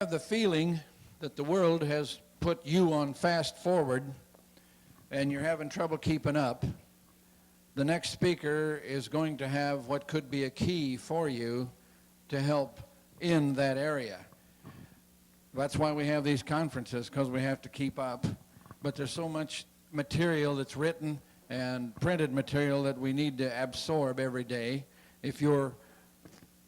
Have the feeling that the world has put you on fast forward and you're having trouble keeping up, the next speaker is going to have what could be a key for you to help in that area. That's why we have these conferences, because we have to keep up. But there's so much material that's written and printed material that we need to absorb every day. If you're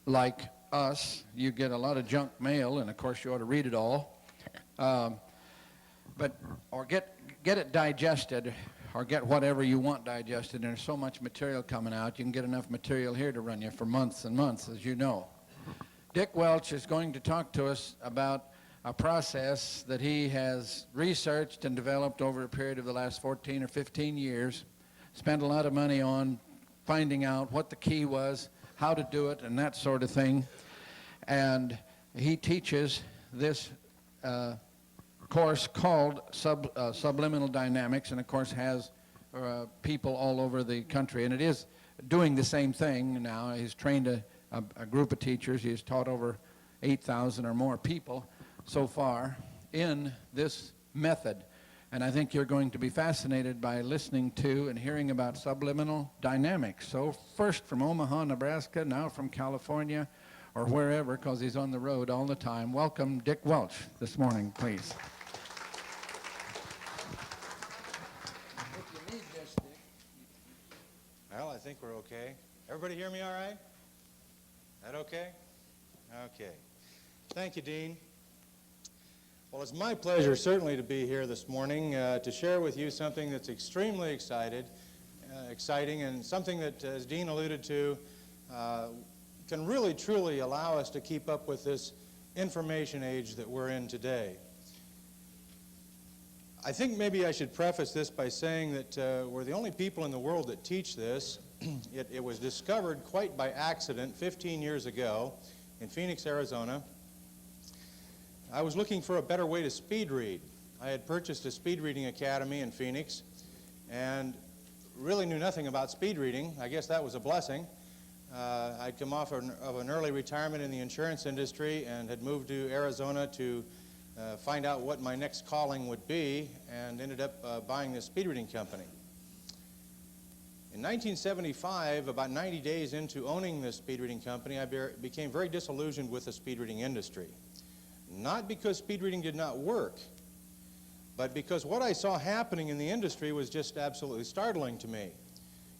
like us, you get a lot of junk mail, and of course you ought to read it all. Or get it digested, or get whatever you want digested. And there's so much material coming out, you can get enough material here to run you for months and months, as you know. Dick Welch is going to talk to us about a process that he has researched and developed over a period of the last 14 or 15 years, spent a lot of money on finding out what the key was, how to do it, and that sort of thing. And he teaches this course called Subliminal Dynamics, and of course has people all over the country. And it is doing the same thing now. He's trained a group of teachers. He's taught over 8,000 or more people so far in this method. And I think you're going to be fascinated by listening to and hearing about subliminal dynamics. So first from Omaha, Nebraska, now from California or wherever, because he's on the road all the time. Welcome Dick Welch this morning, please. If you need this, Dick. Well, I think we're okay. Everybody hear me all right? That okay? Okay. Thank you, Dean. Well, it's my pleasure certainly to be here this morning to share with you something that's extremely exciting and something that, as Dean alluded to, can really truly allow us to keep up with this information age that we're in today. I think maybe I should preface this by saying that we're the only people in the world that teach this. It was discovered quite by accident 15 years ago in Phoenix, Arizona. I was looking for a better way to speed read. I had purchased a speed reading academy in Phoenix and really knew nothing about speed reading. I guess that was a blessing. I'd come off of an early retirement in the insurance industry and had moved to Arizona to find out what my next calling would be, and ended up buying this speed reading company. In 1975, about 90 days into owning this speed reading company, I became very disillusioned with the speed reading industry. Not because speed reading did not work, but because what I saw happening in the industry was just absolutely startling to me.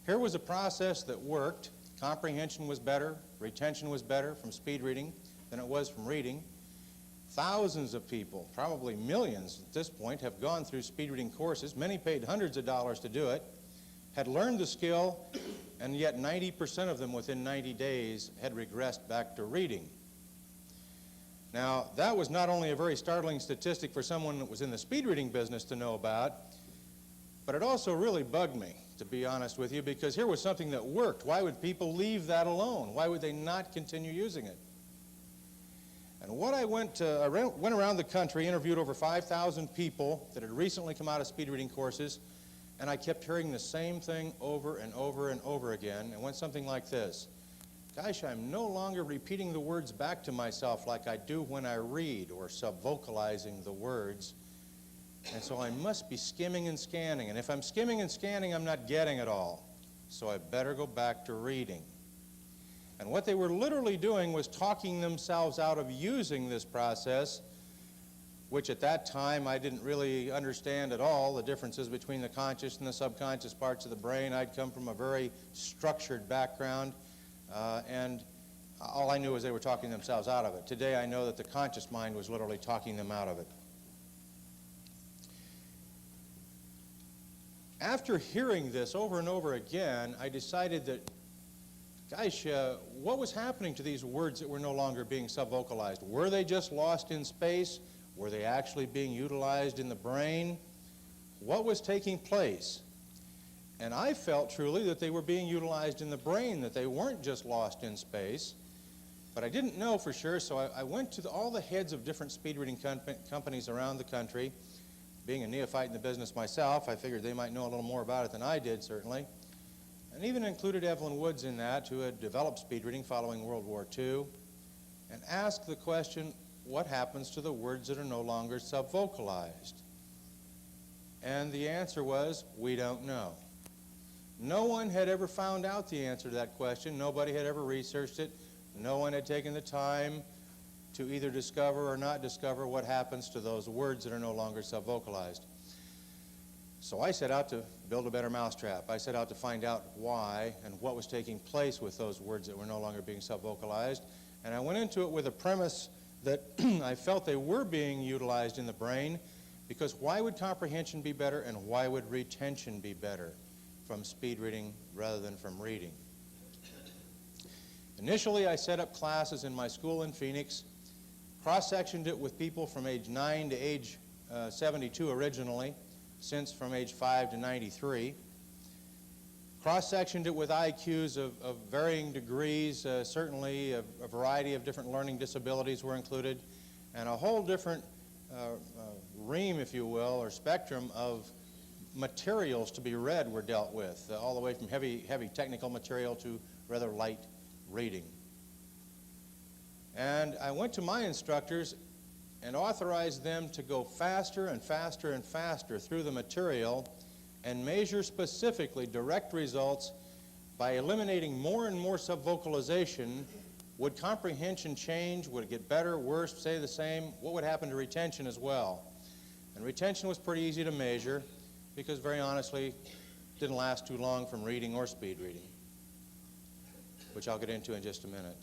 Here was a process that worked. Comprehension was better, retention was better from speed reading than it was from reading. Thousands of people, probably millions at this point, have gone through speed reading courses. Many paid hundreds of dollars to do it, had learned the skill, and yet 90% of them within 90 days had regressed back to reading. Now, that was not only a very startling statistic for someone that was in the speed reading business to know about, but it also really bugged me, to be honest with you, because here was something that worked. Why would people leave that alone? Why would they not continue using it? And what I went around the country, interviewed over 5,000 people that had recently come out of speed reading courses, and I kept hearing the same thing over and over and over again. It went something like this. Gosh, I'm no longer repeating the words back to myself like I do when I read, or sub-vocalizing the words. And so I must be skimming and scanning. And if I'm skimming and scanning, I'm not getting it all. So I better go back to reading. And what they were literally doing was talking themselves out of using this process, which at that time I didn't really understand at all, the differences between the conscious and the subconscious parts of the brain. I'd come from a very structured background. And all I knew was they were talking themselves out of it. Today I know that the conscious mind was literally talking them out of it. After hearing this over and over again, I decided that, gosh, what was happening to these words that were no longer being sub-vocalized? Were they just lost in space? Were they actually being utilized in the brain? What was taking place? And I felt truly that they were being utilized in the brain, that they weren't just lost in space. But I didn't know for sure, so I went to all the heads of different speed reading companies around the country. Being a neophyte in the business myself, I figured they might know a little more about it than I did, certainly. And even included Evelyn Woods in that, who had developed speed reading following World War II, and asked the question, what happens to the words that are no longer subvocalized? And the answer was, we don't know. No one had ever found out the answer to that question. Nobody had ever researched it. No one had taken the time to either discover or not discover what happens to those words that are no longer subvocalized. So I set out to build a better mousetrap. I set out to find out why and what was taking place with those words that were no longer being subvocalized. And I went into it with a premise that I felt they were being utilized in the brain, because why would comprehension be better and why would retention be better from speed reading rather than from reading? Initially, I set up classes in my school in Phoenix, cross-sectioned it with people from age 9 to age 72 originally, since from age 5 to 93. Cross-sectioned it with IQs of varying degrees. Certainly a variety of different learning disabilities were included, and a whole different ream, if you will, or spectrum of materials to be read were dealt with, all the way from heavy technical material to rather light reading. And I went to my instructors and authorized them to go faster and faster and faster through the material and measure specifically direct results by eliminating more and more subvocalization. Would comprehension change? Would it get better, worse, stay the same? What would happen to retention as well? And retention was pretty easy to measure because, very honestly, it didn't last too long from reading or speed reading, which I'll get into in just a minute.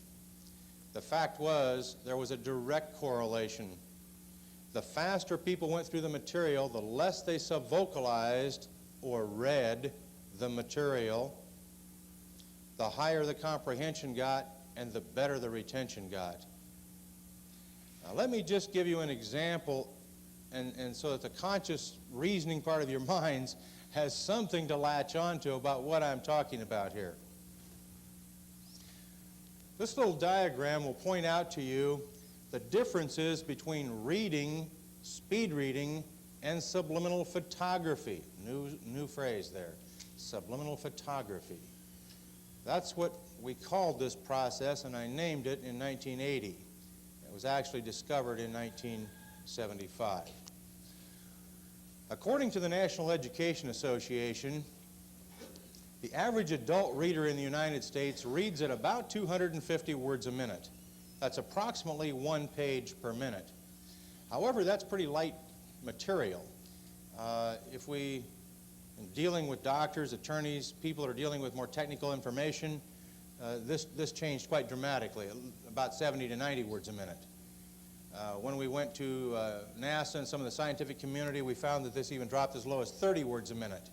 The fact was there was a direct correlation. The faster people went through the material, the less they subvocalized or read the material, the higher the comprehension got and the better the retention got. Now let me just give you an example, and so that the conscious reasoning part of your minds has something to latch onto about what I'm talking about here. This little diagram will point out to you the differences between reading, speed reading, and subliminal photography. New phrase there, subliminal photography. That's what we called this process, and I named it in 1980. It was actually discovered in 1975. According to the National Education Association, the average adult reader in the United States reads at about 250 words a minute. That's approximately 1 page per minute. However, that's pretty light material. If we, in dealing with doctors, attorneys, people that are dealing with more technical information, this changed quite dramatically, about 70 to 90 words a minute. When we went to NASA and some of the scientific community, we found that this even dropped as low as 30 words a minute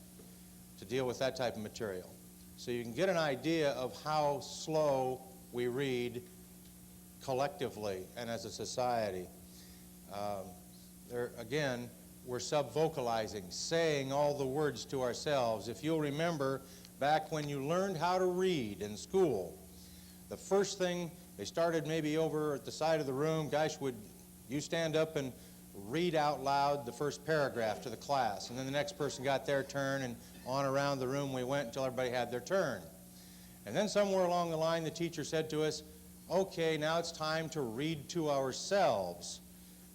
to deal with that type of material. So you can get an idea of how slow we read collectively and as a society. There, again, we're subvocalizing, saying all the words to ourselves. If you'll remember, back when you learned how to read in school, the first thing, they started maybe over at the side of the room, gosh, would you stand up and read out loud the first paragraph to the class, and then the next person got their turn, and on around the room we went until everybody had their turn. And then somewhere along the line the teacher said to us, okay, now it's time to read to ourselves.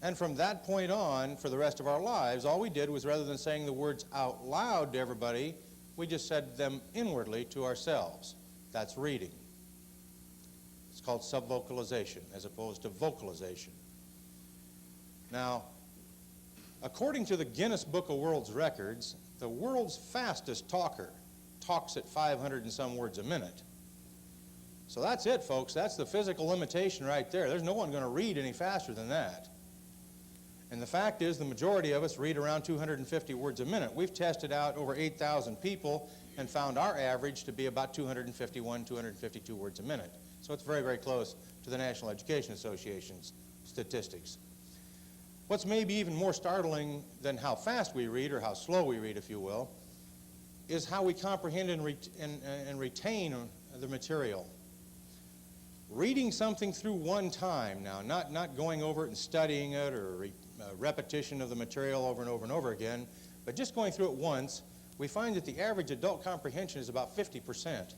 And from that point on, for the rest of our lives, all we did was, rather than saying the words out loud to everybody, we just said them inwardly to ourselves. That's reading. It's called subvocalization as opposed to vocalization. Now, according to the Guinness Book of World Records, the world's fastest talker talks at 500 and some words a minute. So that's it, folks. That's the physical limitation right there. There's no one going to read any faster than that. And the fact is, the majority of us read around 250 words a minute. We've tested out over 8,000 people and found our average to be about 251, 252 words a minute. So it's very, very close to the National Education Association's statistics. What's maybe even more startling than how fast we read, or how slow we read, if you will, is how we comprehend and retain the material. Reading something through one time now, not going over it and studying it, or repetition of the material over and over and over again, but just going through it once, we find that the average adult comprehension is about 50%.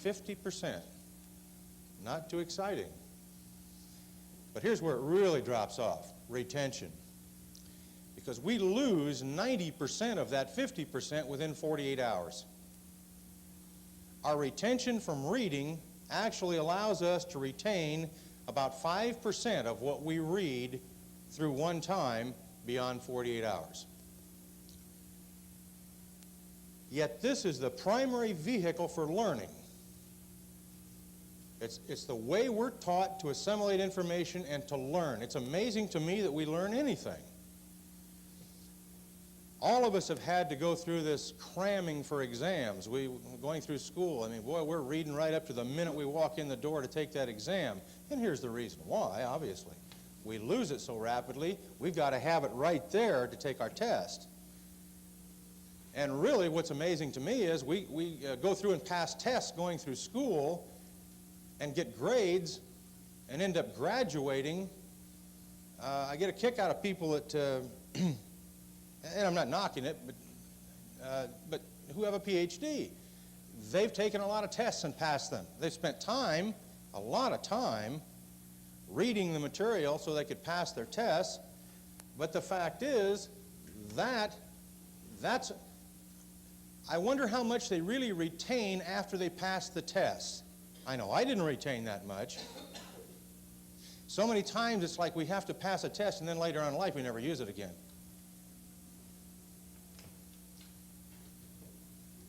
50%. Not too exciting. But here's where it really drops off, retention. Because we lose 90% of that 50% within 48 hours. Our retention from reading actually allows us to retain about 5% of what we read through one time beyond 48 hours. Yet this is the primary vehicle for learning. It's the way we're taught to assimilate information and to learn. It's amazing to me that we learn anything. All of us have had to go through this cramming for exams. Going through school, I mean, boy, we're reading right up to the minute we walk in the door to take that exam. And here's the reason why, obviously. We lose it so rapidly, we've got to have it right there to take our test. And really, what's amazing to me is we go through and pass tests going through school and get grades and end up graduating. I get a kick out of people that, and I'm not knocking it, but who have a PhD. They've taken a lot of tests and passed them. They've spent time, a lot of time, reading the material so they could pass their tests. But the fact is that's, I wonder how much they really retain after they pass the tests. I know I didn't retain that much. So many times it's like we have to pass a test and then later on in life we never use it again.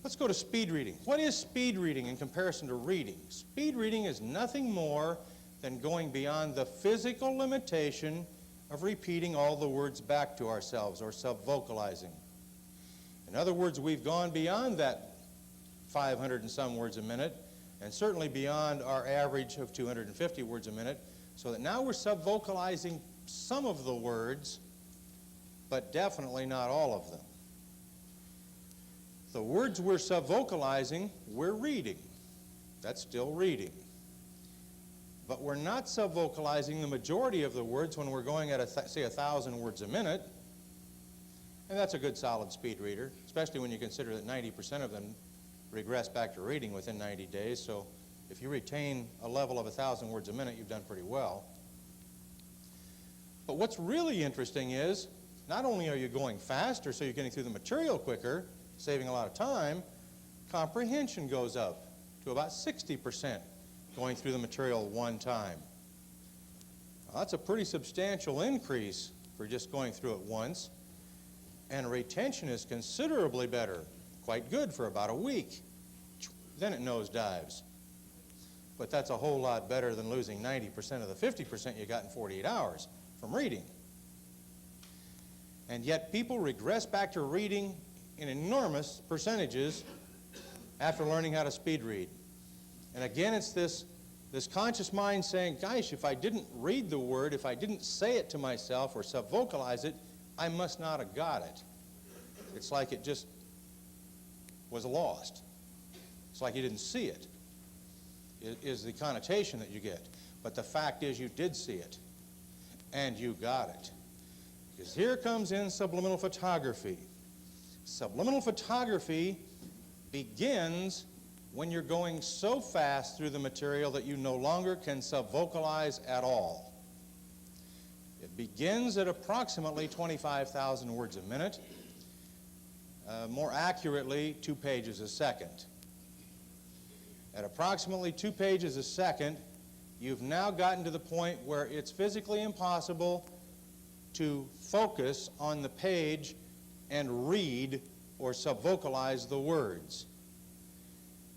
Let's go to speed reading. What is speed reading in comparison to reading? Speed reading is nothing more than going beyond the physical limitation of repeating all the words back to ourselves or sub-vocalizing. In other words, we've gone beyond that 500 and some words a minute, and certainly beyond our average of 250 words a minute, so that now we're sub-vocalizing some of the words, but definitely not all of them. The words we're sub-vocalizing, we're reading. That's still reading. But we're not sub-vocalizing the majority of the words when we're going at, say, 1,000 words a minute. And that's a good solid speed reader, especially when you consider that 90% of them regress back to reading within 90 days. So if you retain a level of 1,000 words a minute, you've done pretty well. But what's really interesting is, not only are you going faster, so you're getting through the material quicker, saving a lot of time, comprehension goes up to about 60% going through the material one time. Now, that's a pretty substantial increase for just going through it once. And retention is considerably better, quite good for about a week. Then it nosedives. But that's a whole lot better than losing 90% of the 50% you got in 48 hours from reading. And yet people regress back to reading in enormous percentages after learning how to speed read. And again, it's this conscious mind saying, gosh, if I didn't read the word, if I didn't say it to myself or sub-vocalize it, I must not have got it. It's like it just was lost. It's like you didn't see it, is the connotation that you get. But the fact is you did see it, and you got it. Because here comes in subliminal photography. Subliminal photography begins when you're going so fast through the material that you no longer can sub-vocalize at all. It begins at approximately 25,000 words a minute, more accurately 2 pages a second. At approximately 2 pages a second, you've now gotten to the point where it's physically impossible to focus on the page and read or sub-vocalize the words.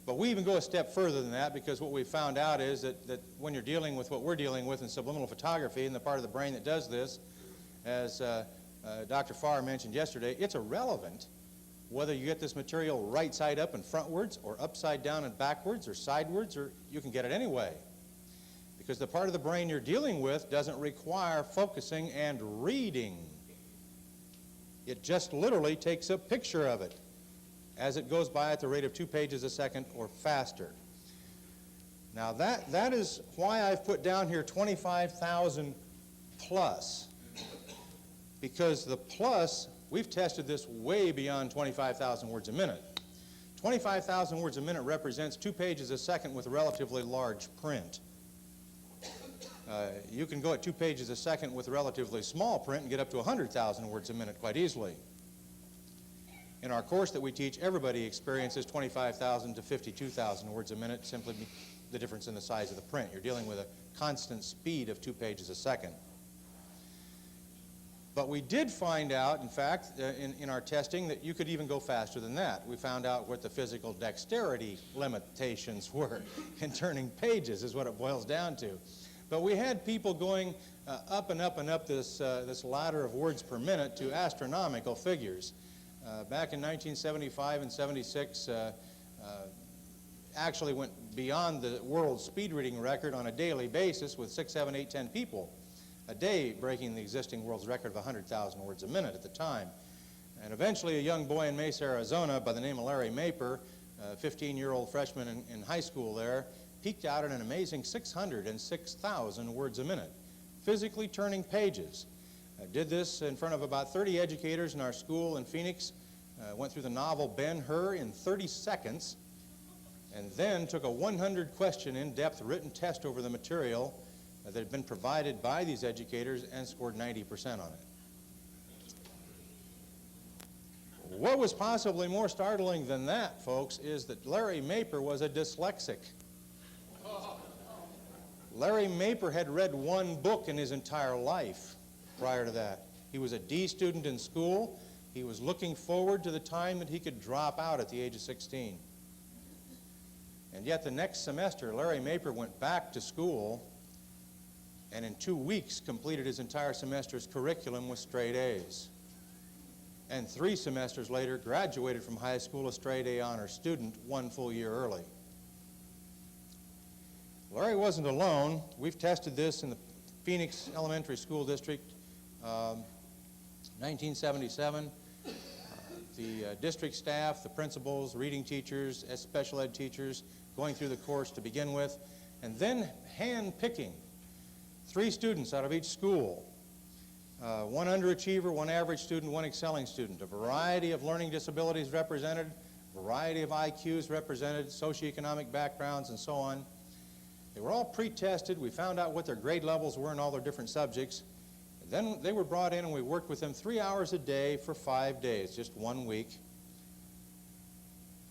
But we even go a step further than that, because what we found out is that when you're dealing with what we're dealing with in subliminal photography and the part of the brain that does this, as Dr. Farr mentioned yesterday, it's irrelevant whether you get this material right side up and frontwards or upside down and backwards or sidewards, or you can get it anyway. Because the part of the brain you're dealing with doesn't require focusing and reading. It just literally takes a picture of it as it goes by at the rate of 2 pages a second or faster. Now that is why I've put down here 25,000 plus. Because the plus, we've tested this way beyond 25,000 words a minute. 25,000 words a minute represents 2 pages a second with relatively large print. You can go at 2 pages a second with relatively small print and get up to 100,000 words a minute quite easily. In our course that we teach, everybody experiences 25,000 to 52,000 words a minute, simply the difference in the size of the print. You're dealing with a constant speed of 2 pages a second. But we did find out, in fact, in our testing, that you could even go faster than that. We found out what the physical dexterity limitations were in turning pages, is what it boils down to. But we had people going up and up and up this ladder of words per minute to astronomical figures. Back in 1975 and 76, actually went beyond the world speed reading record on a daily basis with 6, 7, 8, 10 people a day breaking the existing world's record of 100,000 words a minute at the time. And eventually a young boy in Mesa, Arizona by the name of Larry Maper, a 15-year-old freshman in high school there, peaked out at an amazing 606,000 words a minute, physically turning pages. Did this in front of about 30 educators in our school in Phoenix, went through the novel Ben-Hur in 30 seconds, and then took a 100-question in-depth written test over the material that had been provided by these educators and scored 90% on it. What was possibly more startling than that, folks, is that Larry Maper was a dyslexic. Larry Maper had read one book in his entire life prior to that. He was a D student in school. He was looking forward to the time that he could drop out at the age of 16. And yet the next semester, Larry Maper went back to school and in 2 weeks completed his entire semester's curriculum with straight A's. And 3 semesters later graduated from high school a straight A honors student 1 full year early. Larry wasn't alone. We've tested this in the Phoenix Elementary School District, 1977. The district staff, the principals, reading teachers, special ed teachers going through the course to begin with, and then hand-picking 3 students out of each school, 1 underachiever, 1 average student, 1 excelling student, a variety of learning disabilities represented, a variety of IQs represented, socioeconomic backgrounds, and so on. They were all pre-tested. We found out what their grade levels were in all their different subjects. Then they were brought in and we worked with them 3 hours a day for 5 days, just 1 week.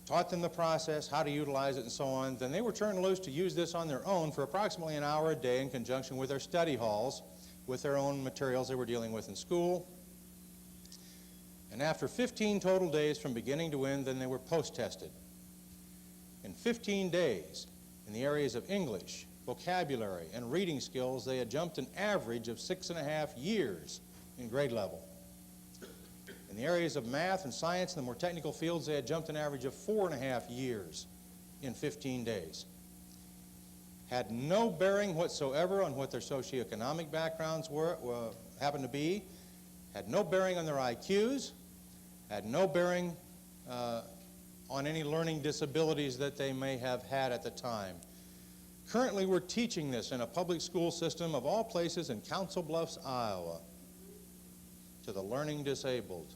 Taught them the process, how to utilize it, and so on. Then they were turned loose to use this on their own for approximately an hour a day in conjunction with their study halls, with their own materials they were dealing with in school. And after 15 total days from beginning to end, then they were post-tested. In 15 days, in the areas of English, vocabulary, and reading skills, they had jumped an average of 6.5 years in grade level. In the areas of math and science and the more technical fields, they had jumped an average of 4.5 years in 15 days. Had no bearing whatsoever on what their socioeconomic backgrounds happened to be, had no bearing on their IQs, had no bearing on any learning disabilities that they may have had at the time. Currently, we're teaching this in a public school system of all places in Council Bluffs, Iowa, to the learning disabled.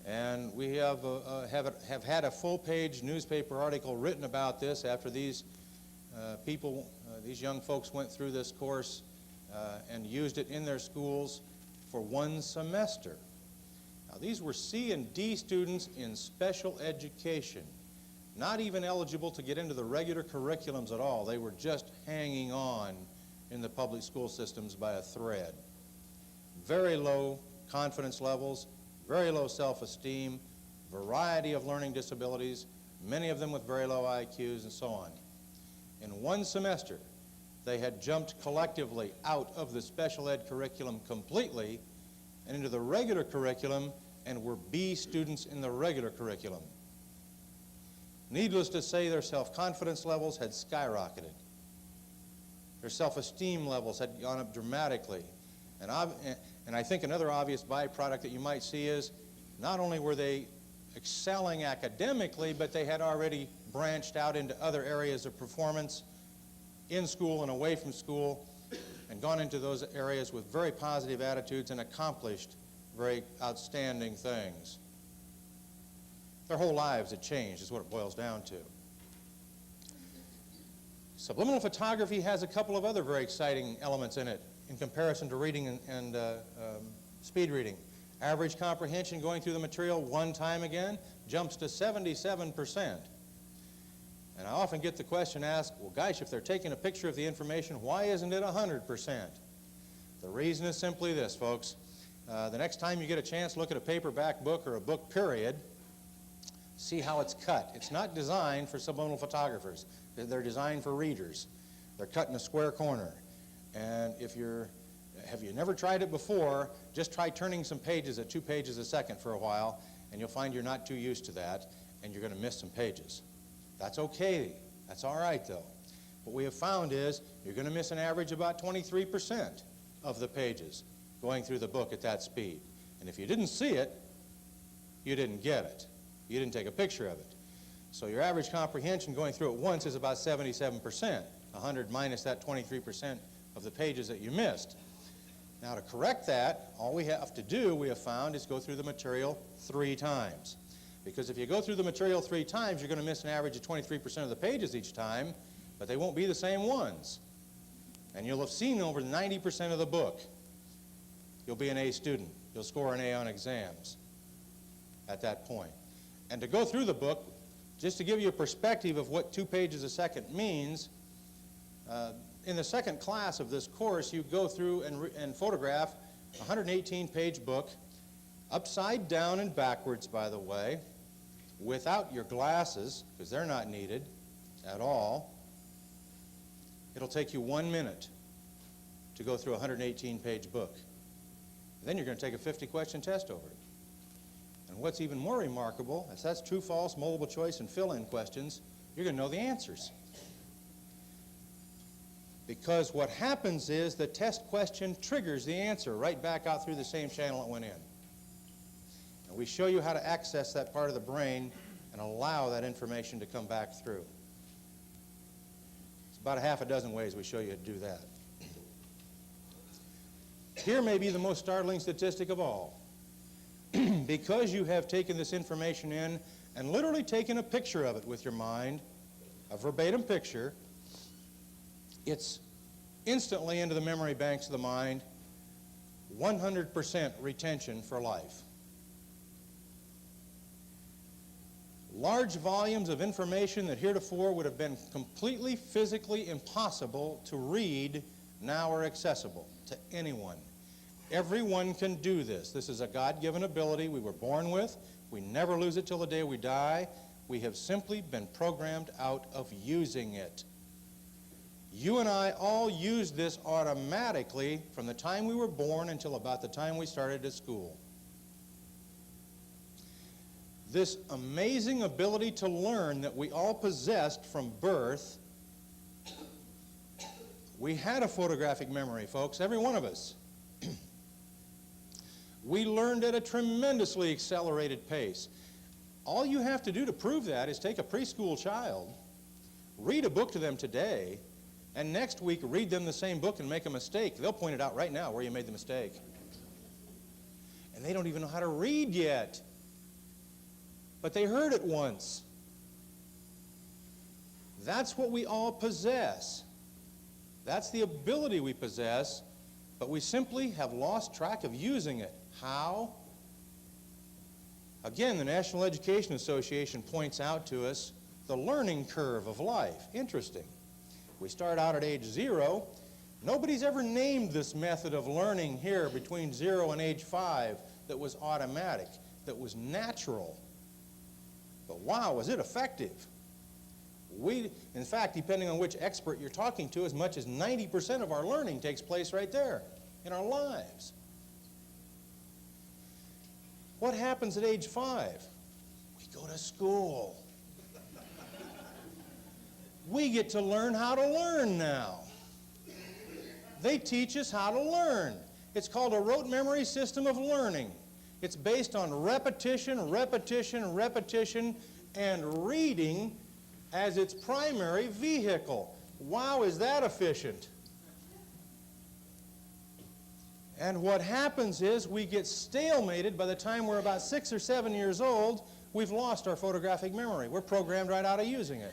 And we have had a full-page newspaper article written about this after these these young folks went through this course and used it in their schools for 1 semester. Now, these were C and D students in special education, not even eligible to get into the regular curriculums at all. They were just hanging on in the public school systems by a thread. Very low confidence levels, very low self-esteem, variety of learning disabilities, many of them with very low IQs and so on. In 1 semester, they had jumped collectively out of the special ed curriculum completely and into the regular curriculum and were B students in the regular curriculum. Needless to say, their self-confidence levels had skyrocketed. Their self-esteem levels had gone up dramatically. And I think another obvious byproduct that you might see is not only were they excelling academically, but they had already branched out into other areas of performance in school and away from school and gone into those areas with very positive attitudes and accomplished very outstanding things. Their whole lives had changed, is what it boils down to. Subliminal photography has a couple of other very exciting elements in it in comparison to reading and speed reading. Average comprehension going through the material one time again jumps to 77%. And I often get the question asked, well, gosh, if they're taking a picture of the information, why isn't it 100%? The reason is simply this, folks. The next time you get a chance, look at a paperback book or a book, period, see how it's cut. It's not designed for subliminal photographers. They're designed for readers. They're cut in a square corner. And have you never tried it before, just try turning some pages at 2 pages a second for a while, and you'll find you're not too used to that, and you're going to miss some pages. That's okay. That's all right, though. What we have found is you're going to miss an average about 23% of the pages going through the book at that speed. And if you didn't see it, you didn't get it. You didn't take a picture of it. So your average comprehension going through it once is about 77%. 100 minus that 23% of the pages that you missed. Now, to correct that, all we have to do, we have found, is go through the material 3 times. Because if you go through the material 3 times, you're going to miss an average of 23% of the pages each time, but they won't be the same ones. And you'll have seen over 90% of the book. You'll be an A student. You'll score an A on exams at that point. And to go through the book, just to give you a perspective of what 2 pages a second means, in the second class of this course, you go through and photograph a 118-page book, upside down and backwards, by the way, without your glasses, because they're not needed at all. It'll take you 1 minute to go through a 118-page book. Then you're going to take a 50-question test over it. And what's even more remarkable is that's true, false, multiple choice, and fill-in questions. You're going to know the answers. Because what happens is the test question triggers the answer right back out through the same channel it went in. And we show you how to access that part of the brain and allow that information to come back through. It's about 6 ways we show you how to do that. Here may be the most startling statistic of all. Because you have taken this information in and literally taken a picture of it with your mind, a verbatim picture, it's instantly into the memory banks of the mind, 100% retention for life. Large volumes of information that heretofore would have been completely physically impossible to read now are accessible to anyone. Everyone can do this. This is a God-given ability we were born with. We never lose it till the day we die. We have simply been programmed out of using it. You and I all use this automatically from the time we were born until about the time we started at school. This amazing ability to learn that we all possessed from birth, we had a photographic memory, folks, every one of us. We learned at a tremendously accelerated pace. All you have to do to prove that is take a preschool child, read a book to them today, and next week read them the same book and make a mistake. They'll point it out right now where you made the mistake. And they don't even know how to read yet. But they heard it once. That's what we all possess. That's the ability we possess, but we simply have lost track of using it. How? Again, the National Education Association points out to us the learning curve of life. Interesting. We start out at age 0. Nobody's ever named this method of learning here between 0 and age 5 that was automatic, that was natural. But wow, was it effective? In fact, depending on which expert you're talking to, as much as 90% of our learning takes place right there in our lives. What happens at age 5? We go to school. We get to learn how to learn now. They teach us how to learn. It's called a rote memory system of learning. It's based on repetition, repetition, repetition, and reading as its primary vehicle. Wow, is that efficient? And what happens is we get stalemated by the time we're about 6 or 7 years old. We've lost our photographic memory. We're programmed right out of using it.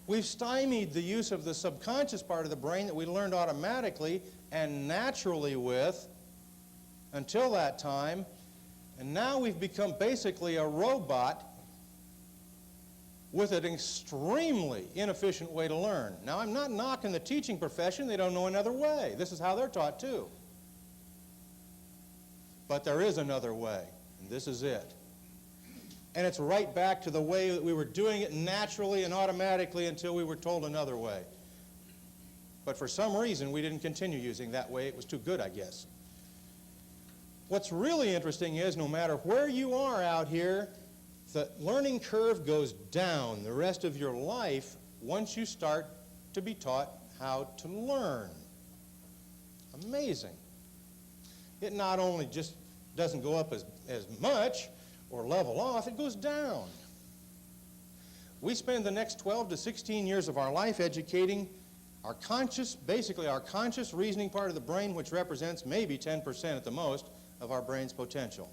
We've stymied the use of the subconscious part of the brain that we learned automatically and naturally with until that time, and now we've become basically a robot with an extremely inefficient way to learn. Now, I'm not knocking the teaching profession. They don't know another way. This is how they're taught too. But there is another way, and this is it. And it's right back to the way that we were doing it naturally and automatically until we were told another way. But for some reason, we didn't continue using that way. It was too good, I guess. What's really interesting is no matter where you are out here, the learning curve goes down the rest of your life once you start to be taught how to learn. Amazing. It not only just doesn't go up as much or level off, it goes down. We spend the next 12 to 16 years of our life educating our conscious, basically our conscious reasoning part of the brain, which represents maybe 10% at the most of our brain's potential.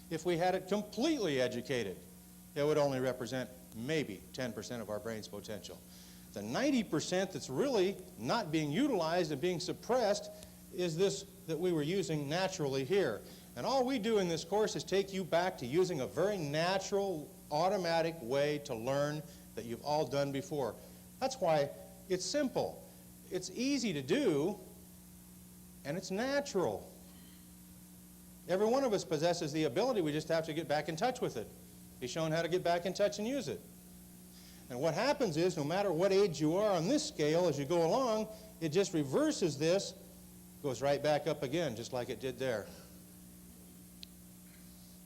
If we had it completely educated, it would only represent maybe 10% of our brain's potential. The 90% that's really not being utilized and being suppressed is this that we were using naturally here. And all we do in this course is take you back to using a very natural, automatic way to learn that you've all done before. That's why it's simple. It's easy to do, and it's natural. Every one of us possesses the ability. We just have to get back in touch with it. Be shown how to get back in touch and use it. And what happens is, no matter what age you are on this scale, as you go along, it just reverses this, goes right back up again, just like it did there.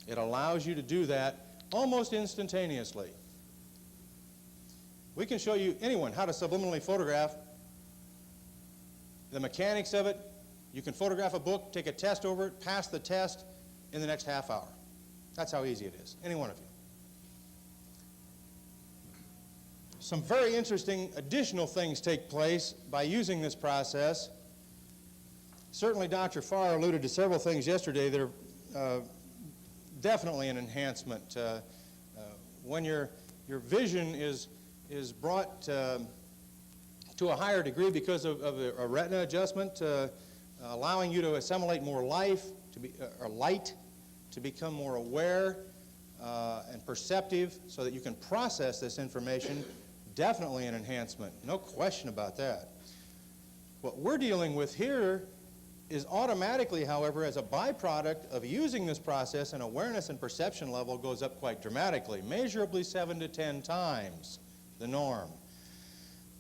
It allows you to do that almost instantaneously. We can show you, anyone, how to subliminally photograph, the mechanics of it. You can photograph a book, take a test over it, pass the test in the next half hour. That's how easy it is, any one of you. Some very interesting additional things take place by using this process. Certainly Dr. Farr alluded to several things yesterday that are definitely an enhancement. When your vision is brought to a higher degree because of a retina adjustment, allowing you to assimilate more light, to become more aware and perceptive so that you can process this information, definitely an enhancement. No question about that. What we're dealing with here is automatically, however, as a byproduct of using this process, an awareness and perception level goes up quite dramatically, measurably 7 to 10 times the norm.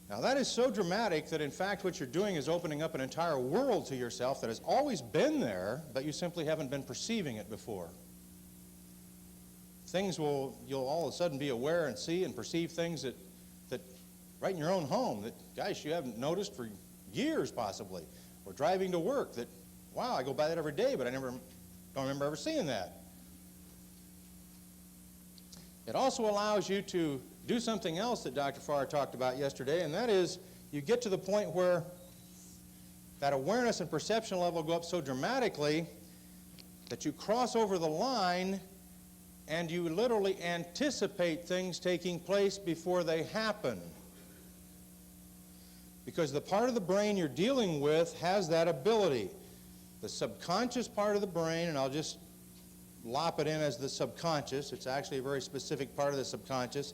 Now that is so dramatic that in fact what you're doing is opening up an entire world to yourself that has always been there, but you simply haven't been perceiving it before. You'll all of a sudden be aware and see and perceive things that right in your own home that, gosh, you haven't noticed for years possibly. Or driving to work that, wow, I go by that every day, but I don't remember ever seeing that. It also allows you to do something else that Dr. Farr talked about yesterday, and that is you get to the point where that awareness and perception level go up so dramatically that you cross over the line and you literally anticipate things taking place before they happen. Because the part of the brain you're dealing with has that ability. The subconscious part of the brain, and I'll just lop it in as the subconscious. It's actually a very specific part of the subconscious.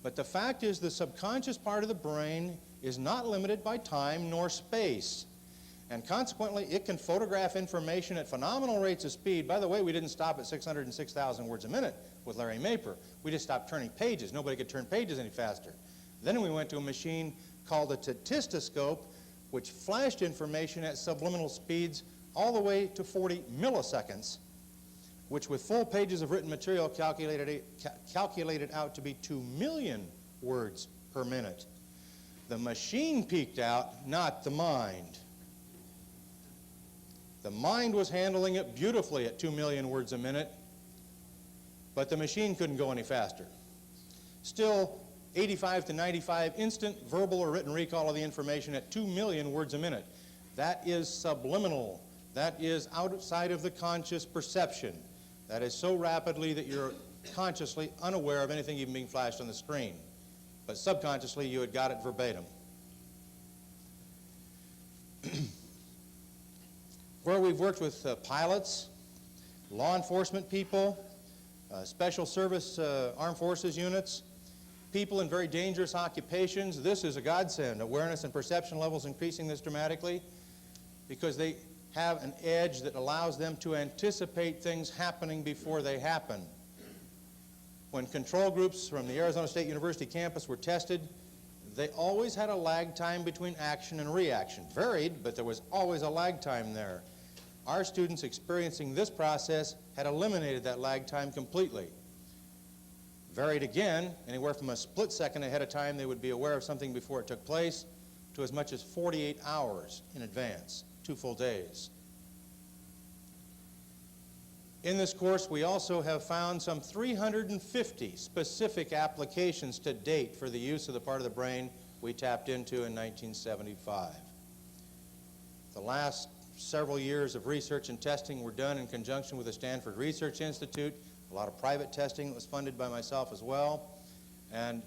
But the fact is the subconscious part of the brain is not limited by time nor space. And consequently, it can photograph information at phenomenal rates of speed. By the way, we didn't stop at 606,000 words a minute with Larry Maper. We just stopped turning pages. Nobody could turn pages any faster. Then we went to a machine called a tatistoscope, which flashed information at subliminal speeds all the way to 40 milliseconds, which with full pages of written material calculated out to be 2 million words per minute. The machine peaked out, not the mind. The mind was handling it beautifully at 2 million words a minute, but the machine couldn't go any faster. Still, 85 to 95 instant verbal or written recall of the information at 2 million words a minute. That is subliminal. That is outside of the conscious perception. That is so rapidly that you're consciously unaware of anything even being flashed on the screen. but subconsciously you had got it verbatim. Where we've worked with pilots, law enforcement people, special service armed forces units, people in very dangerous occupations, this is a godsend. Awareness and perception levels increasing this dramatically because they have an edge that allows them to anticipate things happening before they happen. When control groups from the Arizona State University campus were tested, they always had a lag time between action and reaction. Varied, but there was always a lag time there. Our students experiencing this process had eliminated that lag time completely. Varied again, anywhere from a split second ahead of time they would be aware of something before it took place, to as much as 48 hours in advance, 2 full days. In this course, we also have found some 350 specific applications to date for the use of the part of the brain we tapped into in 1975. The last several years of research and testing were done in conjunction with the Stanford Research Institute, a lot of private testing that was funded by myself as well. And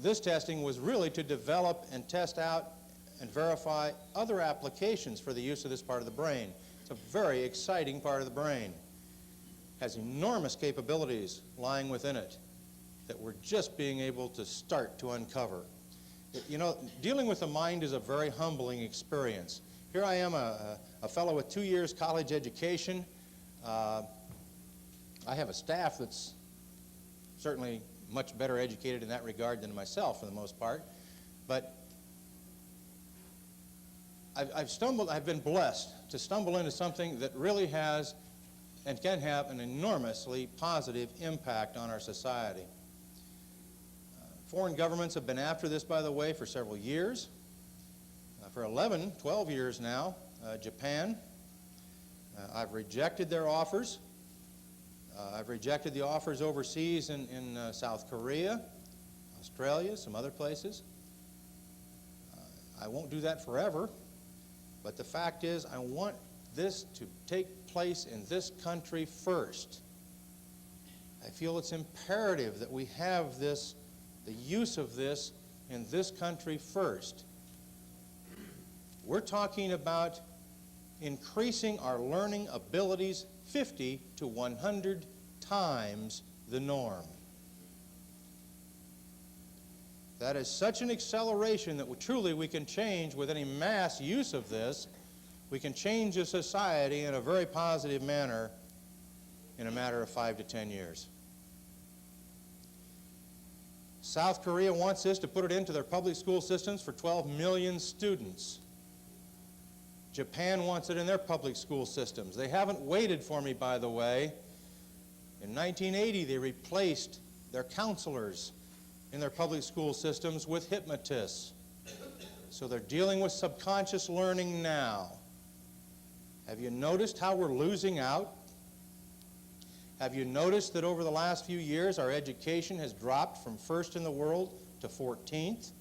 this testing was really to develop and test out and verify other applications for the use of this part of the brain. It's a very exciting part of the brain. It has enormous capabilities lying within it that we're just being able to start to uncover. You know, dealing with the mind is a very humbling experience. Here I am, a fellow with 2 years college education. I have a staff that's certainly much better educated in that regard than myself for the most part. But I've been blessed to stumble into something that really has and can have an enormously positive impact on our society. Foreign governments have been after this, by the way, for several years. For 11, 12 years now, Japan. I've rejected their offers. I've rejected the offers overseas in South Korea, Australia, some other places. I won't do that forever, but the fact is I want this to take place in this country first. I feel it's imperative that we have this, the use of this in this country first. We're talking about increasing our learning abilities 50 to 100 times the norm. That is such an acceleration that truly we can change with any mass use of this. We can change a society in a very positive manner in a matter of 5 to 10 years. South Korea wants this to put it into their public school systems for 12 million students. Japan wants it in their public school systems. They haven't waited for me, by the way. In 1980, they replaced their counselors in their public school systems with hypnotists. So they're dealing with subconscious learning now. Have you noticed how we're losing out? Have you noticed that over the last few years our education has dropped from first in the world to 14th?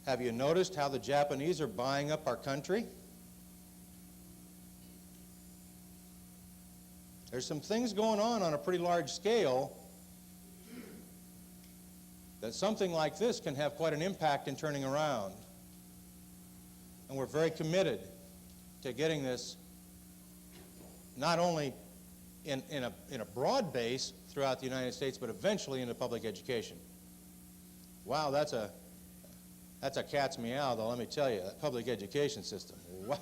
Have you noticed how the Japanese are buying up our country? There's some things going on a pretty large scale that something like this can have quite an impact in turning around. And we're very committed to getting this not only in a broad base throughout the United States, but eventually into public education. Wow, that's a cat's meow, though, let me tell you, that public education system. Wow.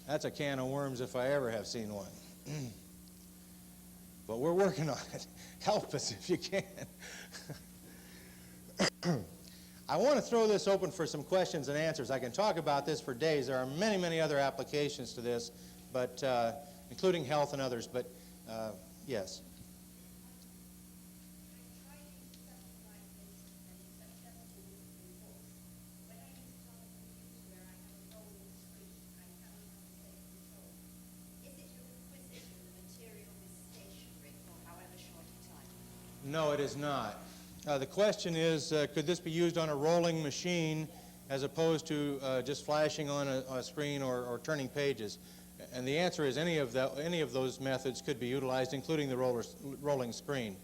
That's a can of worms if I ever have seen one. But we're working on it. Help us if you can. I want to throw this open for some questions and answers. I can talk about this for days. There are many, many other applications to this, but including health and others. But yes. No, it is not. The question is, could this be used on a rolling machine as opposed to just flashing on a screen or turning pages? And the answer is any of those methods could be utilized, including the rolling screen.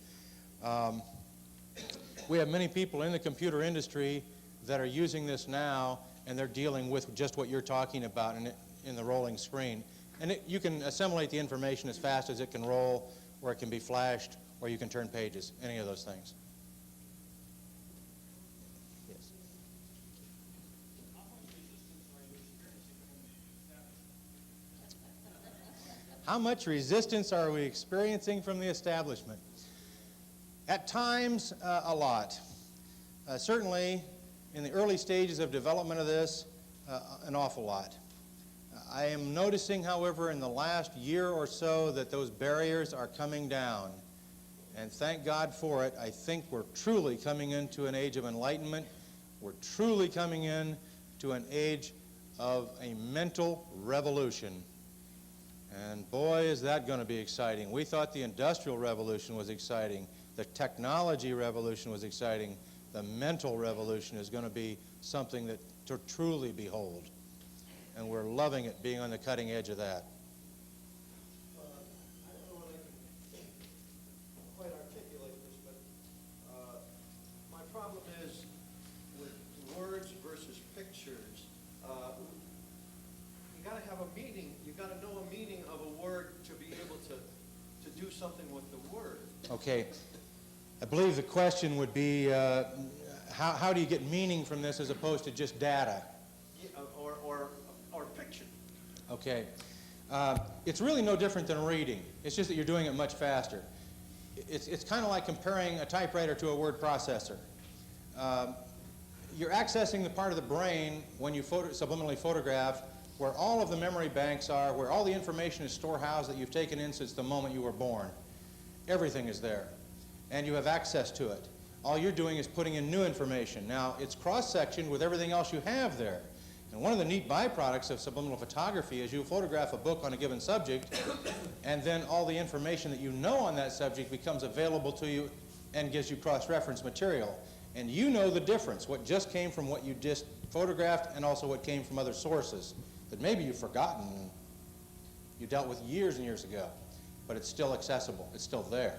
We have many people in the computer industry that are using this now, and they're dealing with just what you're talking about in the rolling screen. And you can assimilate the information as fast as it can roll, or it can be flashed, or you can turn pages, any of those things. Yes. How much resistance are we experiencing from the establishment? At times, a lot. Certainly, in the early stages of development of this, an awful lot. I am noticing, however, in the last year or so that those barriers are coming down. And thank God for it. I think we're truly coming into an age of enlightenment. We're truly coming into an age of a mental revolution. And boy, is that going to be exciting. We thought the Industrial Revolution was exciting. The technology revolution was exciting. The mental revolution is going to be something that to truly behold. And we're loving it, being on the cutting edge of that. I don't know if I can quite articulate this, but my problem is with words versus pictures. You got to have a meaning. You got to know a meaning of a word to be able to do something with the word. Okay. I believe the question would be, how do you get meaning from this as opposed to just data? Or picture. Okay. It's really no different than reading. It's just that you're doing it much faster. It's kind of like comparing a typewriter to a word processor. You're accessing the part of the brain when you subliminally photograph where all of the memory banks are, where all the information is storehoused that you've taken in since the moment you were born. Everything is there, and you have access to it. All you're doing is putting in new information. Now, it's cross-sectioned with everything else you have there. And one of the neat byproducts of subliminal photography is you photograph a book on a given subject, and then all the information that you know on that subject becomes available to you and gives you cross-reference material. And you know the difference, what just came from what you just photographed and also what came from other sources that maybe you've forgotten, you dealt with years and years ago, but it's still accessible, it's still there.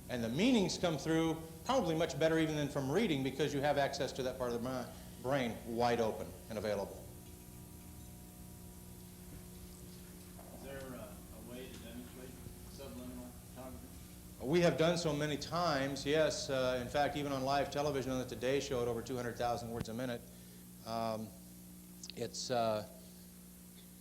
And the meanings come through probably much better even than from reading because you have access to that part of the brain wide open and available. Is there a way to demonstrate subliminal photography? We have done so many times, yes. In fact, even on live television on the Today Show at over 200,000 words a minute,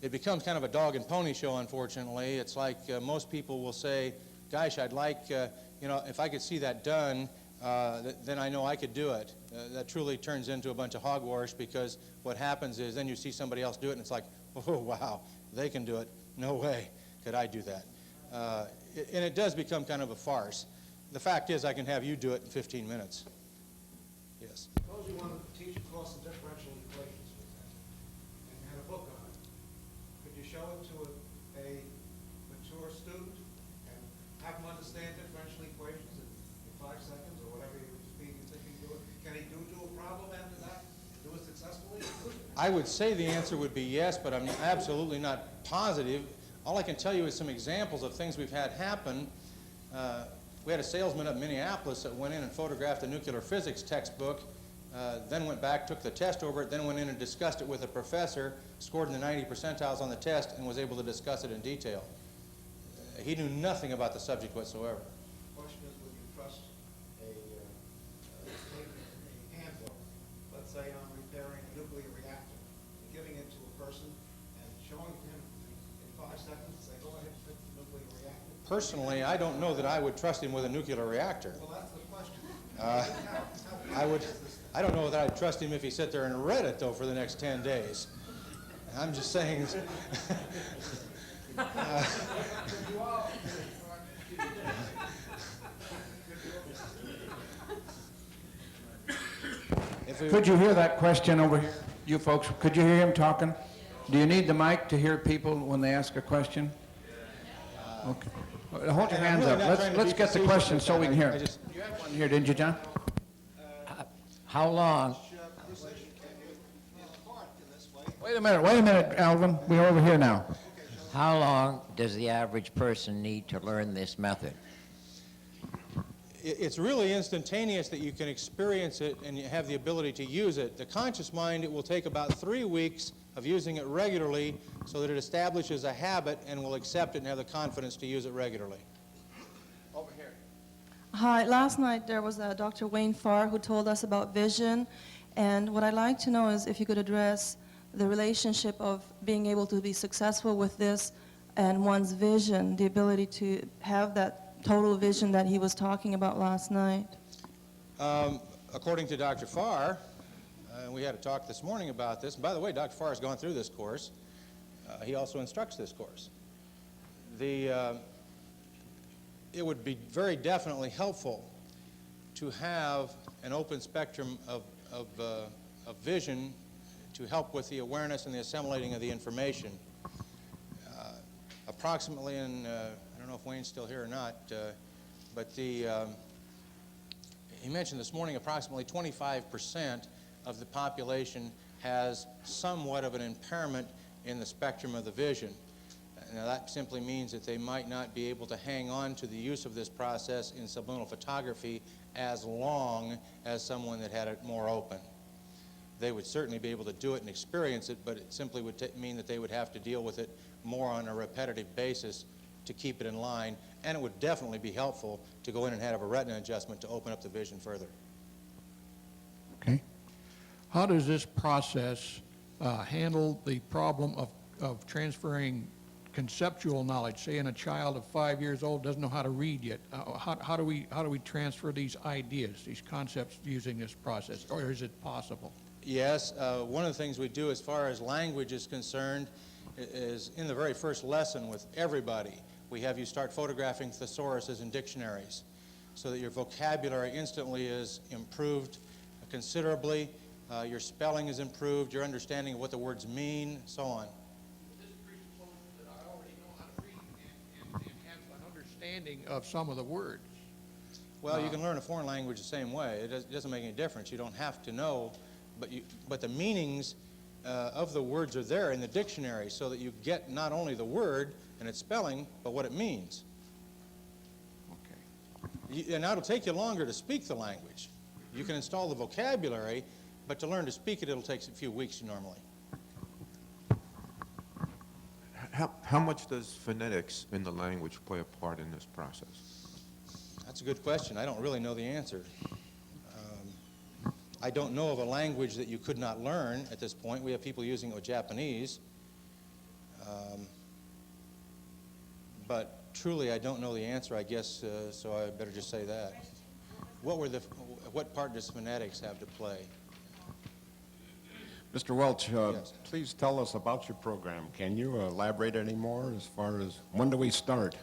it becomes kind of a dog and pony show, unfortunately. It's like most people will say, gosh, I'd like, if I could see that done, then I know I could do it. That truly turns into a bunch of hogwash because what happens is then you see somebody else do it and it's like, oh, wow, they can do it. No way could I do that. And it does become kind of a farce. The fact is I can have you do it in 15 minutes. Yes. Suppose you want to teach a course of differential equations, for example, and you had a book on it. Could you show it to a mature student and have him understand differential equations in 5 seconds or whatever speed you think he can do it? Can he do a problem after that and do it successfully? I would say the answer would be yes, but I'm absolutely not positive. All I can tell you is some examples of things we've had happen. We had a salesman up in Minneapolis that went in and photographed a nuclear physics textbook, then went back, took the test over it, then went in and discussed it with a professor, scored in the 90 percentiles on the test, and was able to discuss it in detail. He knew nothing about the subject whatsoever. The question is, would you trust a handbook, let's say on repairing a nuclear reactor, and giving it to a person and showing him in 5 seconds, say, go ahead and fix the nuclear reactor? Personally, I don't know that I would trust him with a nuclear reactor. Well, that's the question. I don't know that I'd trust him if he sat there and read it, though, for the next 10 days. I'm just saying. Could you hear that question over here? You folks, could you hear him talking? Do you need the mic to hear people when they ask a question? Okay. Hold your hands up. Let's get the question so we can hear it. You had one here, didn't you, John? How long? Wait a minute, Alvin. We're over here now. How long does the average person need to learn this method? it's really instantaneous that you can experience it and you have the ability to use it. The conscious mind, it will take about 3 weeks of using it regularly so that it establishes a habit and will accept it and have the confidence to use it regularly. Over here. Hi, last night there was Dr. Wayne Farr who told us about vision, and what I'd like to know is if you could address the relationship of being able to be successful with this and one's vision, the ability to have that total vision that he was talking about last night. According to Dr. Farr, we had a talk this morning about this. And by the way, Dr. Farr has gone through this course. He also instructs this course. It would be very definitely helpful to have an open spectrum of vision to help with the awareness and the assimilating of the information. Approximately, and I don't know if Wayne's still here or not, but he mentioned this morning approximately 25% of the population has somewhat of an impairment in the spectrum of the vision. Now that simply means that they might not be able to hang on to the use of this process in subliminal photography as long as someone that had it more open. They would certainly be able to do it and experience it, but it simply would mean that they would have to deal with it more on a repetitive basis to keep it in line, and it would definitely be helpful to go in and have a retina adjustment to open up the vision further. Okay. How does this process handle the problem of transferring conceptual knowledge? Say, in a child of 5 years old doesn't know how to read yet. How do we transfer these ideas, these concepts, using this process, or is it possible? Yes, one of the things we do as far as language is concerned is in the very first lesson with everybody, we have you start photographing thesauruses and dictionaries so that your vocabulary instantly is improved considerably, your spelling is improved, your understanding of what the words mean, so on. This presupposes that I already know how to read and have an understanding of some of the words. Well, you can learn a foreign language the same way. It doesn't make any difference. You don't have to know, but the meanings of the words are there in the dictionary so that you get not only the word and its spelling, but what it means. Okay. And now it'll take you longer to speak the language. You can install the vocabulary, but to learn to speak it, it'll take a few weeks normally. How much does phonetics in the language play a part in this process? That's a good question. I don't really know the answer. I don't know of a language that you could not learn at this point. We have people using it with Japanese. But truly, I don't know the answer, I guess, so I better just say that. What part does phonetics have to play? Mr. Welch, Yes. please tell us about your program. Can you elaborate any more as far as when do we start?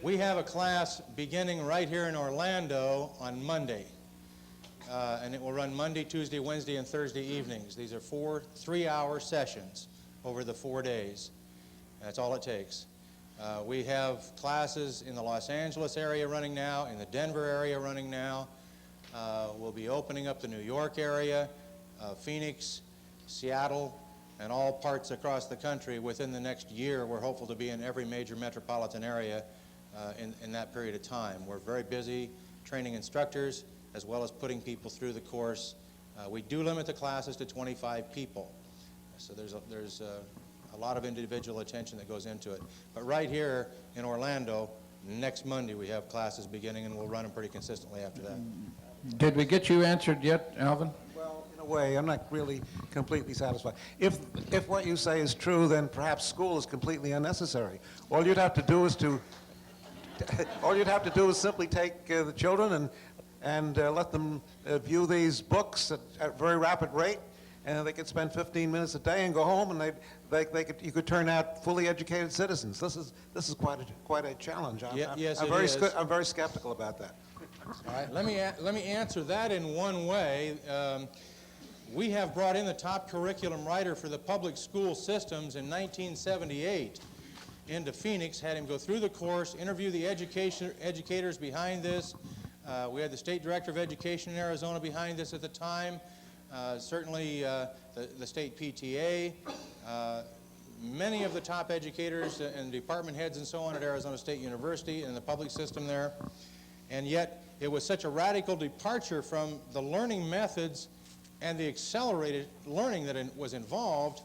We have a class beginning right here in Orlando on Monday. And it will run Monday, Tuesday, Wednesday, and Thursday evenings. These are 4 3-hour sessions over the 4 days. That's all it takes. We have classes in the Los Angeles area running now, in the Denver area running now. We'll be opening up the New York area, Phoenix, Seattle, and all parts across the country. Within the next year, we're hopeful to be in every major metropolitan area in that period of time. We're very busy training instructors as well as putting people through the course. We do limit the classes to 25 people. So there's a lot of individual attention that goes into it. But right here in Orlando, next Monday we have classes beginning, and we'll run them pretty consistently after that. Did we get you answered yet, Alvin? Well, in a way, I'm not really completely satisfied. If what you say is true, then perhaps school is completely unnecessary. All you'd have to do is simply take the children and let them view these books at a very rapid rate, and they could spend 15 minutes a day and go home, and you could turn out fully educated citizens. This is quite a challenge. Yes, I'm it very is. I'm very skeptical about that. All right, let me answer that in one way. We have brought in the top curriculum writer for the public school systems in 1978 into Phoenix, had him go through the course, interview the educators behind this. We had the State Director of Education in Arizona behind this at the time, certainly the state PTA, many of the top educators and department heads and so on at Arizona State University and the public system there. And yet, it was such a radical departure from the learning methods and the accelerated learning that was involved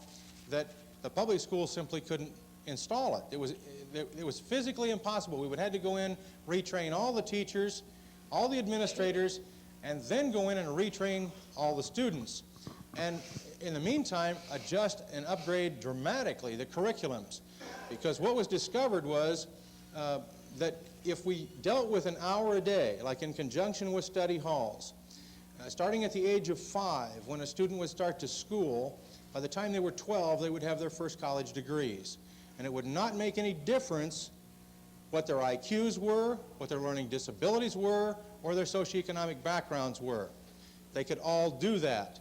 that the public schools simply couldn't install it. It was physically impossible. We would have to go in, retrain all the teachers, all the administrators, and then go in and retrain all the students. And in the meantime, adjust and upgrade dramatically the curriculums. Because what was discovered was that if we dealt with an hour a day, like in conjunction with study halls, starting at the age of 5, when a student would start to school, by the time they were 12, they would have their first college degrees. And it would not make any difference what their IQs were, what their learning disabilities were, or their socioeconomic backgrounds were. They could all do that.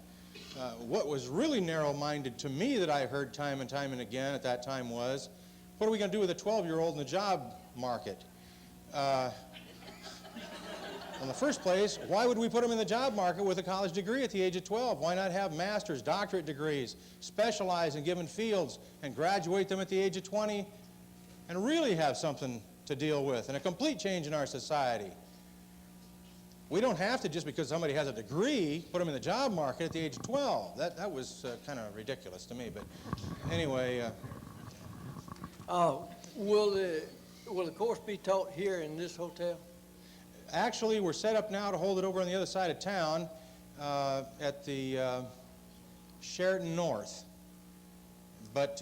What was really narrow-minded to me that I heard time and time and again at that time was, what are we going to do with a 12-year-old in the job market? In the first place, why would we put them in the job market with a college degree at the age of 12? Why not have master's, doctorate degrees, specialize in given fields, and graduate them at the age of 20, and really have something to deal with, and a complete change in our society? We don't have to, just because somebody has a degree, put them in the job market at the age of 12. That was kind of ridiculous to me, but anyway. Will the course be taught here in this hotel? Actually, we're set up now to hold it over on the other side of town at the Sheraton North. But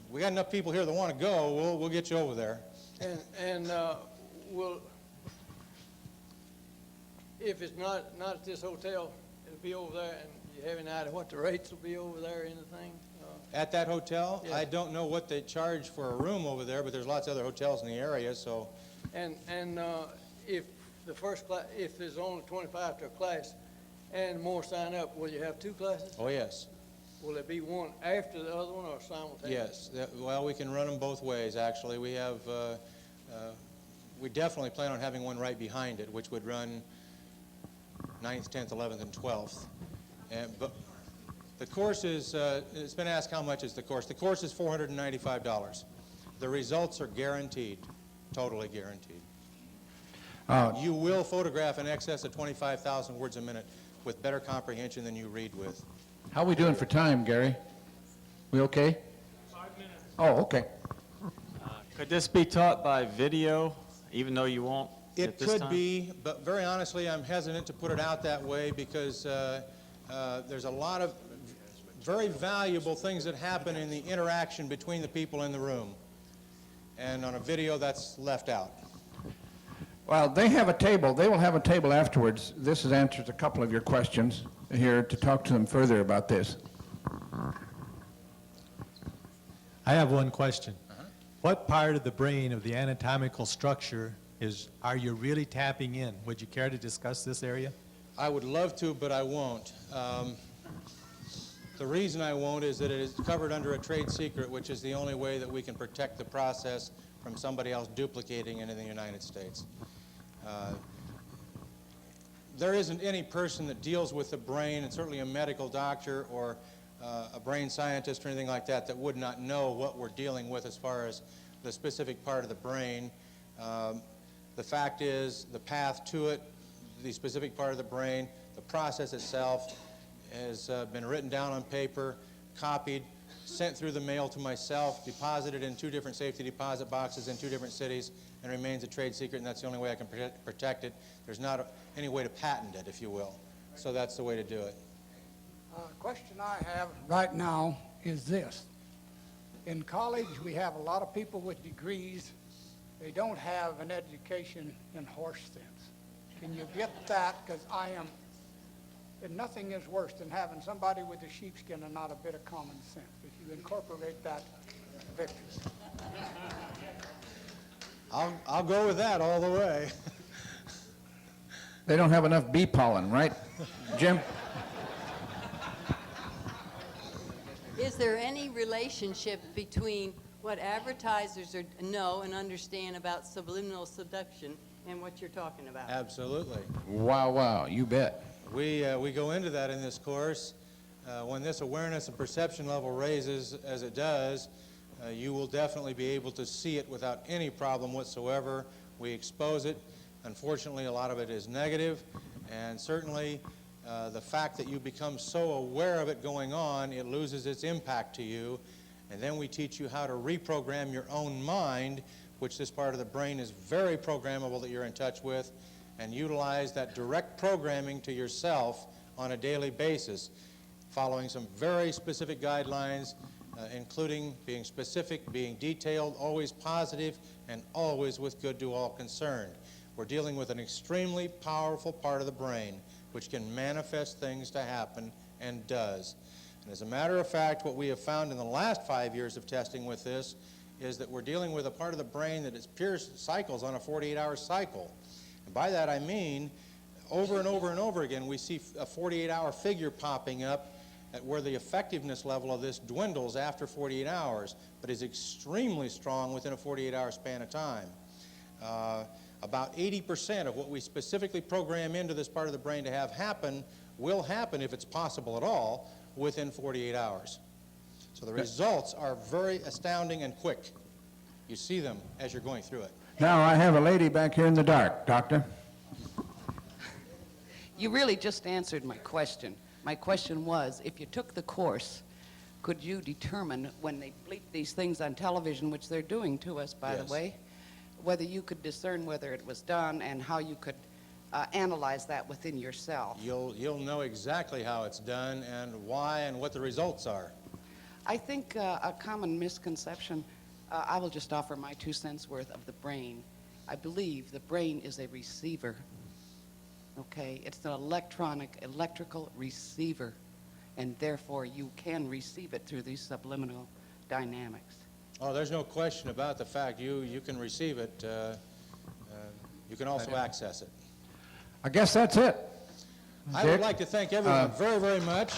we got enough people here that want to go. We'll get you over there. And will, if it's not at this hotel, it'll be over there, and you have any idea what the rates will be over there, anything? At that hotel? Yes. I don't know what they charge for a room over there, but there's lots of other hotels in the area, so. And if the first class, if there's only 25 to a class and more sign up, will you have 2 classes? Oh, yes. Will it be one after the other one or simultaneous? Yes. Well, we can run them both ways, actually. We have, we definitely plan on having one right behind it, which would run 9th, 10th, 11th, and 12th. But the course is, it's been asked how much is the course. The course is $495. The results are guaranteed, totally guaranteed. You will photograph in excess of 25,000 words a minute with better comprehension than you read with. How are we doing for time, Gary? We okay? 5 minutes. Oh, okay. Could this be taught by video, even though you won't It at this could time? be, but very honestly, I'm hesitant to put it out that way because there's a lot of very valuable things that happen in the interaction between the people in the room. And on a video, that's left out. Well, they have a table. They will have a table afterwards. This has answered a couple of your questions here to talk to them further about this. I have one question. What part of the brain of the anatomical structure are you really tapping in? Would you care to discuss this area? I would love to, but I won't. The reason I won't is that it is covered under a trade secret, which is the only way that we can protect the process from somebody else duplicating it in the United States. There isn't any person that deals with the brain, and certainly a medical doctor or a brain scientist or anything like that, that would not know what we're dealing with as far as the specific part of the brain. The fact is, the path to it, the specific part of the brain, the process itself has been written down on paper, copied, sent through the mail to myself, deposited in 2 different safety deposit boxes in 2 different cities, and remains a trade secret, and that's the only way I can protect it. There's not any way to patent it, if you will. So that's the way to do it. Question I have right now is this. In college, we have a lot of people with degrees. They don't have an education in horse sense. Can you get that? Because and nothing is worse than having somebody with a sheepskin and not a bit of common sense. If you incorporate that, victory. I'll go with that all the way. They don't have enough bee pollen, right, Jim? Is there any relationship between what advertisers know and understand about subliminal seduction and what you're talking about? Absolutely. Wow, you bet. We go into that in this course. when this awareness and perception level raises as it does, you will definitely be able to see it without any problem whatsoever. We expose it. Unfortunately, a lot of it is negative, and certainly the fact that you become so aware of it going on, it loses its impact to you. And then we teach you how to reprogram your own mind, which this part of the brain is very programmable that you're in touch with, and utilize that direct programming to yourself on a daily basis, following some very specific guidelines, including being specific, being detailed, always positive, and always with good to all concerned. We're dealing with an extremely powerful part of the brain which can manifest things to happen, and does. And as a matter of fact, what we have found in the last 5 years of testing with this is that we're dealing with a part of the brain that is pure cycles on a 48-hour cycle. And by that I mean, over and over and over again, we see a 48-hour figure popping up at where the effectiveness level of this dwindles after 48 hours, but is extremely strong within a 48-hour span of time. About 80% of what we specifically program into this part of the brain to have happen will happen, if it's possible at all, within 48 hours. So the results are very astounding and quick. You see them as you're going through it. Now, I have a lady back here in the dark. Doctor? You really just answered my question. My question was, if you took the course, could you determine when they bleep these things on television, which they're doing to us, by the way, whether you could discern whether it was done and how you could analyze that within yourself? You'll know exactly how it's done and why and what the results are. I think a common misconception, I will just offer my 2 cents worth of the brain. I believe the brain is a receiver. Okay, it's an electrical receiver, and therefore you can receive it through these subliminal dynamics. Oh, there's no question about the fact you can receive it. You can also access it. I guess that's it. I would like to thank everyone very, very much.